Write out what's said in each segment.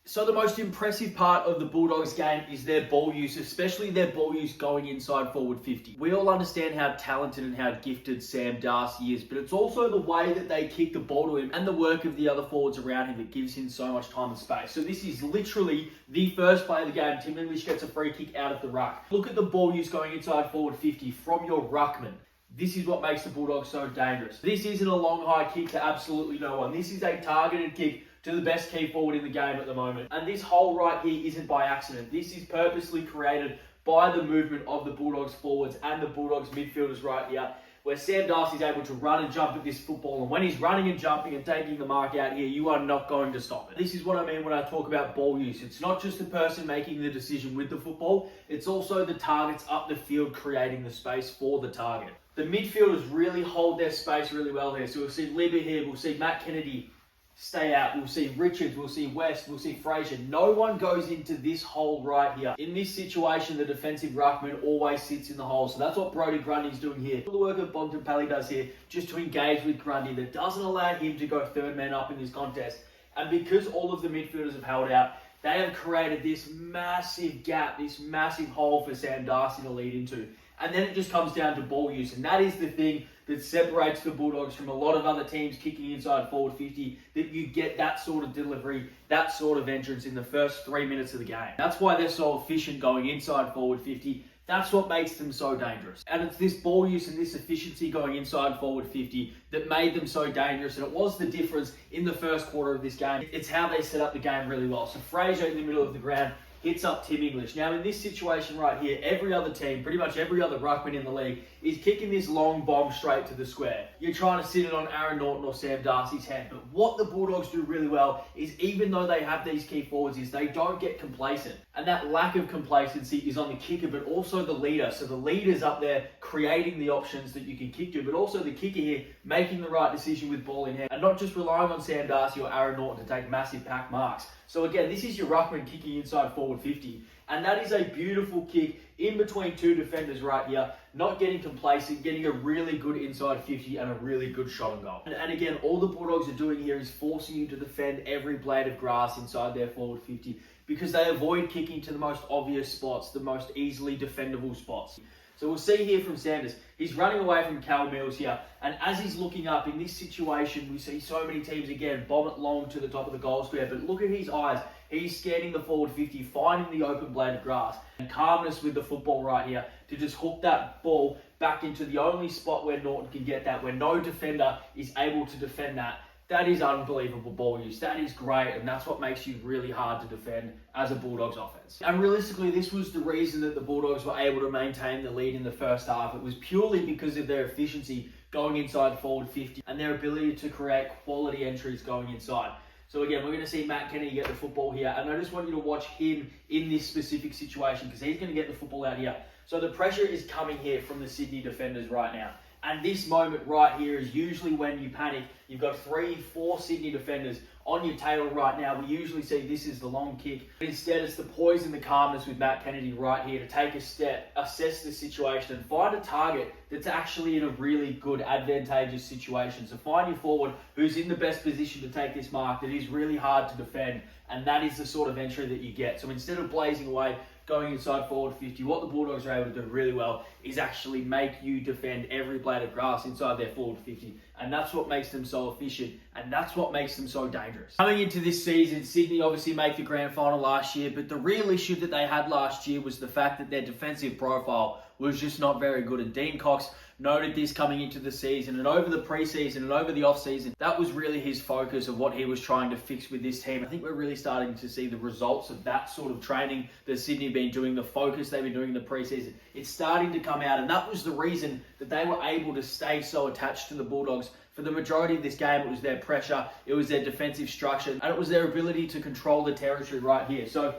So the most impressive part of the Bulldogs game is their ball use, especially their ball use going inside forward 50. We all understand how talented and how gifted Sam Darcy is, but it's also the way that they kick the ball to him and the work of the other forwards around him that gives him so much time and space. So this is literally the first play of the game. Tim English gets a free kick out of the ruck. Look at the ball use going inside forward 50 from your ruckman. This is what makes the Bulldogs so dangerous. This isn't a long high kick to absolutely no one. This is a targeted kick to the best key forward in the game at the moment. And this hole right here isn't by accident. This is purposely created by the movement of the Bulldogs forwards and the Bulldogs midfielders right here, where Sam Darcy's able to run and jump at this football. And when he's running and jumping and taking the mark out here, you are not going to stop it. This is what I mean when I talk about ball use. It's not just the person making the decision with the football, it's also the targets up the field creating the space for the target. The midfielders really hold their space really well here. So we'll see Libba here, we'll see Matt Kennedy stay out. We'll see Richards, we'll see West, we'll see Fraser. No one goes into this hole right here. In this situation, the defensive ruckman always sits in the hole. So that's what Brodie Grundy's doing here. The work that Bontempelli does here, just to engage with Grundy, that doesn't allow him to go third man up in this contest. And because all of the midfielders have held out, they have created this massive gap, this massive hole for Sam Darcy to lead into. And then it just comes down to ball use. And that is the thing that separates the Bulldogs from a lot of other teams kicking inside forward 50, that you get that sort of delivery, that sort of entrance in the first 3 minutes of the game. That's why they're so efficient going inside forward 50. That's what makes them so dangerous. And it's this ball use and this efficiency going inside forward 50 that made them so dangerous. And it was the difference in the first quarter of this game. It's how they set up the game really well. So Fraser in the middle of the ground hits up Tim English. Now in this situation right here, every other team, pretty much every other ruckman in the league, is kicking this long bomb straight to the square. You're trying to sit it on Aaron Norton or Sam Darcy's head. But what the Bulldogs do really well is, even though they have these key forwards, is they don't get complacent. And that lack of complacency is on the kicker, but also the leader. So the leader's up there creating the options that you can kick to, but also the kicker here making the right decision with ball in hand, and not just relying on Sam Darcy or Aaron Norton to take massive pack marks. So again, this is your ruckman kicking inside forward 50. And that is a beautiful kick in between two defenders right here, not getting complacent, getting a really good inside 50 and a really good shot on goal. And again, all the Bulldogs are doing here is forcing you to defend every blade of grass inside their forward 50, because they avoid kicking to the most obvious spots, the most easily defendable spots. So we'll see here from Sanders, he's running away from Cal Mills here, and as he's looking up in this situation, we see so many teams again bomb it long to the top of the goal square, but look at his eyes. He's scanning the forward 50, finding the open blade of grass, and calmness with the football right here to just hook that ball back into the only spot where Norton can get that, where no defender is able to defend that. That is unbelievable ball use. That is great, and that's what makes you really hard to defend as a Bulldogs offense. And realistically, this was the reason that the Bulldogs were able to maintain the lead in the first half. It was purely because of their efficiency going inside forward 50 and their ability to create quality entries going inside. So again, we're going to see Matt Kennedy get the football here, and I just want you to watch him in this specific situation, because he's going to get the football out here. So the pressure is coming here from the Sydney defenders right now. And this moment right here is usually when you panic. You've got 3-4 Sydney defenders on your tail right now. We usually see this is the long kick. But instead, it's the poise and the calmness with Matt Kennedy right here to take a step, assess the situation, and find a target that's actually in a really good, advantageous situation. So find your forward who's in the best position to take this mark that is really hard to defend. And that is the sort of entry that you get. So instead of blazing away, going inside forward 50, what the Bulldogs are able to do really well is actually make you defend every blade of grass inside their forward 50. And that's what makes them so efficient, and that's what makes them so dangerous. Coming into this season, Sydney obviously made the grand final last year, but the real issue that they had last year was the fact that their defensive profile was just not very good. And Dean Cox noted this coming into the season, and over the preseason and over the off-season, that was really his focus of what he was trying to fix with this team. I think we're really starting to see the results of that sort of training that Sydney have been doing, the focus they've been doing in the preseason. It's starting to come out, and that was the reason that they were able to stay so attached to the Bulldogs. For the majority of this game, it was their pressure, it was their defensive structure, and it was their ability to control the territory right here. So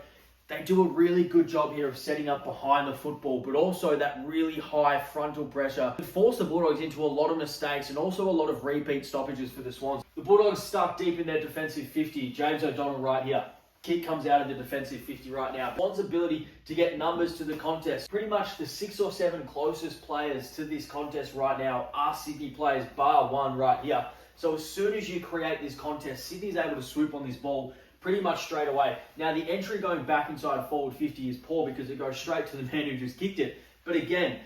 they do a really good job here of setting up behind the football, but also that really high frontal pressure to force the Bulldogs into a lot of mistakes and also a lot of repeat stoppages for the Swans. The Bulldogs stuck deep in their defensive 50. James O'Donnell right here. Kick comes out of the defensive 50 right now. Swans' ability to get numbers to the contest. Pretty much the 6 or 7 closest players to this contest right now are Sydney players, bar one right here. So as soon as you create this contest, Sydney's able to swoop on this ball pretty much straight away. Now, the entry going back inside forward 50 is poor because it goes straight to the man who just kicked it. But again,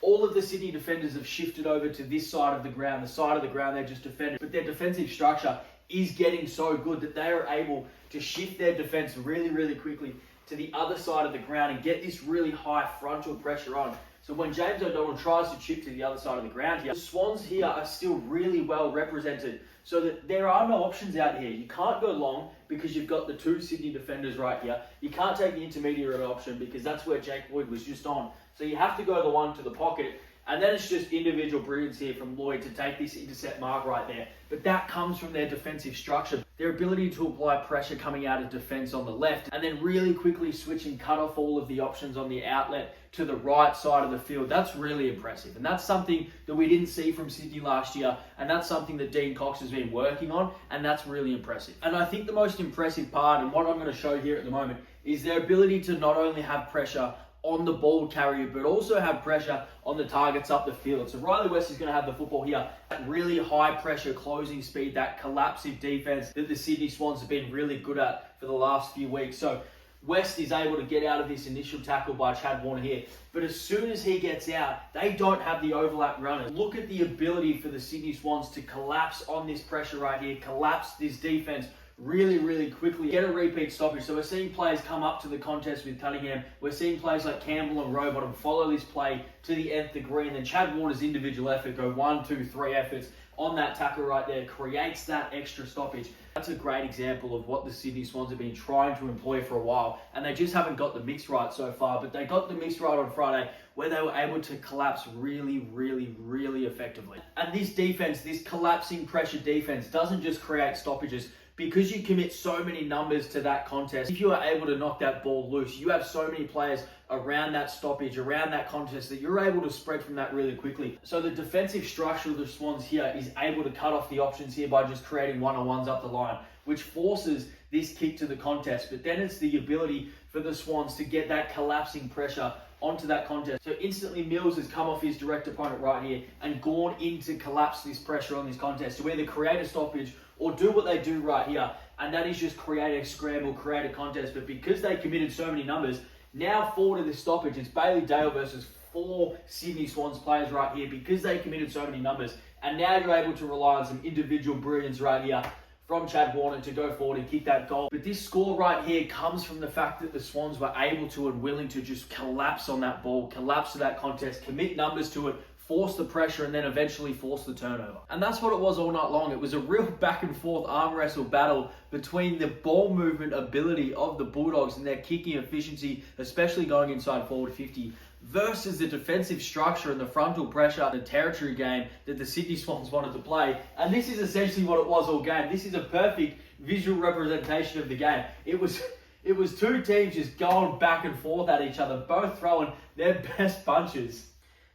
all of the Sydney defenders have shifted over to this side of the ground, the side of the ground they just defended. But their defensive structure is getting so good that they are able to shift their defense really, really quickly to the other side of the ground and get this really high frontal pressure on. So when James O'Donnell tries to chip to the other side of the ground here, the Swans here are still really well represented, so that there are no options out here. You can't go long because you've got the two Sydney defenders right here. You can't take the intermediate option because that's where Jake Lloyd was just on. So you have to go the one to the pocket. And then it's just individual brilliance here from Lloyd to take this intercept mark right there. But that comes from their defensive structure. Their ability to apply pressure coming out of defense on the left and then really quickly switch and cut off all of the options on the outlet to the right side of the field. That's really impressive. And that's something that we didn't see from Sydney last year. And that's something that Dean Cox has been working on. And that's really impressive. And I think the most impressive part, and what I'm going to show here at the moment, is their ability to not only have pressure on the ball carrier, but also have pressure on the targets up the field. So Riley West is going to have the football here. That really high pressure closing speed, that collapsive defense that the Sydney Swans have been really good at for the last few weeks. So West is able to get out of this initial tackle by Chad Warner here. But as soon as he gets out, they don't have the overlap runners. Look at the ability for the Sydney Swans to collapse on this pressure right here, collapse this defense really, really quickly, get a repeat stoppage. So we're seeing players come up to the contest with Cunningham. We're seeing players like Campbell and Rowbottom follow this play to the nth degree. And then Chad Warner's individual effort, go 1, 2, 3 efforts on that tackle right there, creates that extra stoppage. That's a great example of what the Sydney Swans have been trying to employ for a while. And they just haven't got the mix right so far. But they got the mix right on Friday, where they were able to collapse really, really, really effectively. And this defense, this collapsing pressure defense, doesn't just create stoppages. Because you commit so many numbers to that contest, if you are able to knock that ball loose, you have so many players around that stoppage, around that contest, that you're able to spread from that really quickly. So the defensive structure of the Swans here is able to cut off the options here by just creating one-on-ones up the line, which forces this kick to the contest. But then it's the ability for the Swans to get that collapsing pressure onto that contest. So instantly Mills has come off his direct opponent right here and gone in to collapse this pressure on this contest to either create a stoppage or do what they do right here, and that is just create a scramble, create a contest. But because they committed so many numbers, now forward of this stoppage, it's Bailey Dale versus 4 Sydney Swans players right here because they committed so many numbers. And now you're able to rely on some individual brilliance right here from Chad Warner to go forward and kick that goal. But this score right here comes from the fact that the Swans were able to and willing to just collapse on that ball, collapse to that contest, commit numbers to it, force the pressure, and then eventually force the turnover. And that's what it was all night long. It was a real back and forth arm wrestle battle between the ball movement ability of the Bulldogs and their kicking efficiency, especially going inside forward 50, versus the defensive structure and the frontal pressure, the territory game that the Sydney Swans wanted to play. And this is essentially what it was all game. This is a perfect visual representation of the game. It was two teams just going back and forth at each other, both throwing their best punches.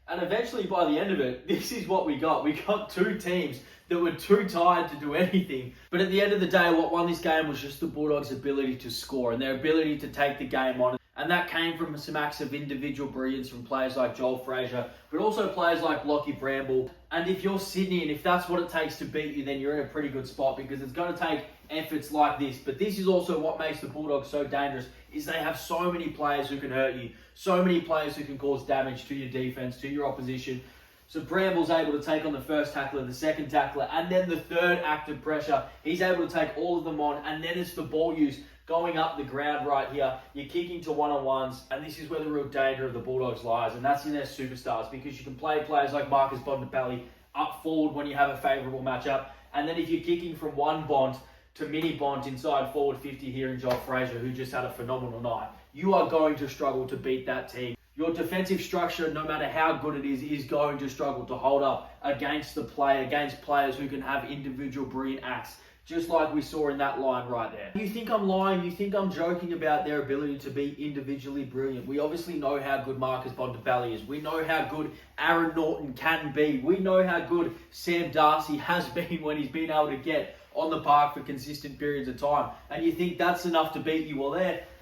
And eventually, by the end of it, this is what we got. We got two teams that were too tired to do anything. But at the end of the day, what won this game was just the Bulldogs' ability to score and their ability to take the game on. And that came from some acts of individual brilliance from players like Joel Frazier, but also players like Lockie Bramble. And if you're Sydney and if that's what it takes to beat you, then you're in a pretty good spot because it's going to take efforts like this. But this is also what makes the Bulldogs so dangerous, is they have so many players who can hurt you, so many players who can cause damage to your defense, to your opposition. So Bramble's able to take on the first tackler, the second tackler, and then the third act of pressure. He's able to take all of them on, and then it's the ball use going up the ground right here. You're kicking to one-on-ones, and this is where the real danger of the Bulldogs lies, and that's in their superstars, because you can play players like Marcus Bontempelli up forward when you have a favourable matchup, and then if you're kicking from one Bont to mini Bont inside forward 50 here in Joel Frazier, who just had a phenomenal night, you are going to struggle to beat that team. Your defensive structure, no matter how good it is going to struggle to hold up against the play, against players who can have individual brilliant acts, just like we saw in that line right there. You think I'm lying? You think I'm joking about their ability to be individually brilliant? We obviously know how good Marcus Bontempelli is. We know how good Aaron Norton can be. We know how good Sam Darcy has been when he's been able to get on the park for consistent periods of time. And you think that's enough to beat you. Well,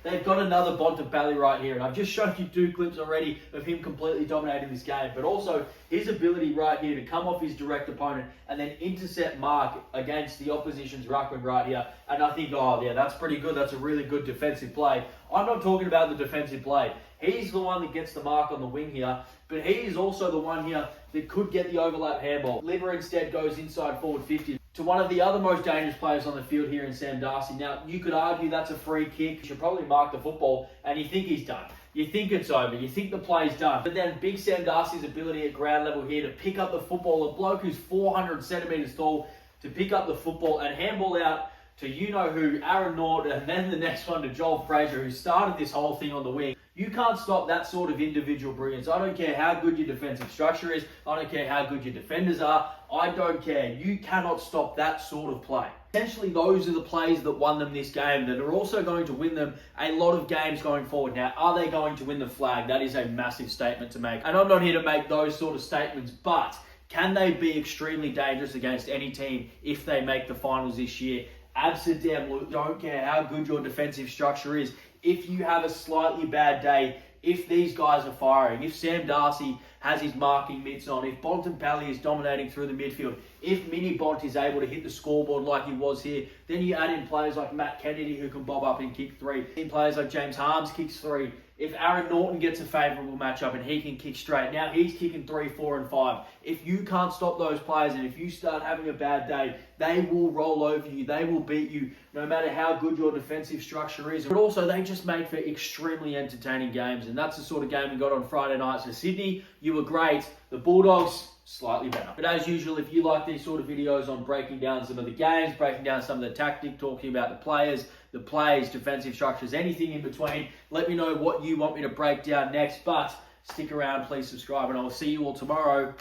they've got another Bontempelli right here. And I've just shown you 2 clips already of him completely dominating this game. But also his ability right here to come off his direct opponent and then intercept mark against the opposition's ruckman right here. And I think, oh yeah, that's pretty good. That's a really good defensive play. I'm not talking about the defensive play. He's the one that gets the mark on the wing here. But he is also the one here that could get the overlap handball. Liver instead goes inside forward 50 to one of the other most dangerous players on the field here in Sam Darcy. Now, you could argue that's a free kick. You should probably mark the football, and you think he's done. You think it's over. You think the play's done. But then big Sam Darcy's ability at ground level here to pick up the football, a bloke who's 400 centimetres tall, to pick up the football and handball out to you-know-who, Aaron Norton, and then the next one to Joel Fraser, who started this whole thing on the wing. You can't stop that sort of individual brilliance. I don't care how good your defensive structure is. I don't care how good your defenders are. I don't care. You cannot stop that sort of play. Essentially, those are the plays that won them this game that are also going to win them a lot of games going forward. Now, are they going to win the flag? That is a massive statement to make. And I'm not here to make those sort of statements, but can they be extremely dangerous against any team if they make the finals this year? Absolutely. Don't care how good your defensive structure is. If you have a slightly bad day, if these guys are firing, if Sam Darcy has his marking mitts on, if Bontempelli is dominating through the midfield, if Mini Bont is able to hit the scoreboard like he was here, then you add in players like Matt Kennedy who can bob up and kick 3. In players like James Harms kicks 3. If Aaron Norton gets a favourable matchup and he can kick straight, now he's kicking 3, 4 and 5. If you can't stop those players and if you start having a bad day, they will roll over you. They will beat you no matter how good your defensive structure is. But also they just make for extremely entertaining games, and that's the sort of game we got on Friday night. So Sydney, you were great. The Bulldogs, slightly better. But as usual, if you like these sort of videos on breaking down some of the games, breaking down some of the tactic, talking about the players, the plays, defensive structures, anything in between, let me know what you want me to break down next. But stick around, please subscribe, and I will see you all tomorrow,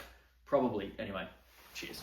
probably. Anyway, cheers.